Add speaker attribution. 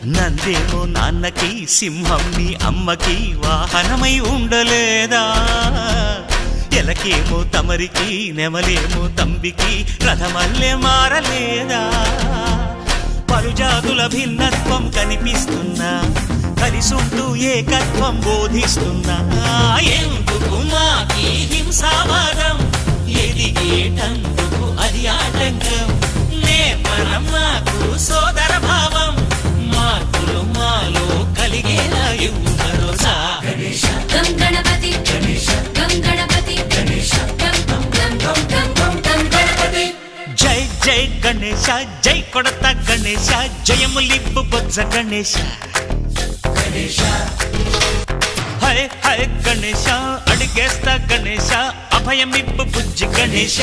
Speaker 1: నందేమో నాన్నకి సింహం నీ అమ్మకి వాహనమై ఉండలేదా ఎలకేమో తమరికి నెమలేమో తంబికి రథమల్లె మారలేదా పలుజాతుల భిన్నత్వం కనిపిస్తున్నా కలిసుంటూ ఏకత్వం బోధిస్తున్నా ఎందుకు మాకి హింసావాదం ఎదిగేటందుకు అది ఆటంకం నేర్పరం మాకు సోదర భావం మార్పులు మాలో కలిగేలా ఇవ్వు భరోసా
Speaker 2: గం గణపతి గం గణపతి గం గం గం గం గం గం గణపతి
Speaker 1: జై జై గణేశ జై కొడత గణేశ జయములిప్పు బొజ్జ గణేశ హై హై గణేశ అడిగేస్తా గణేశ అభయమిప్పు బుజ్జి గణేశ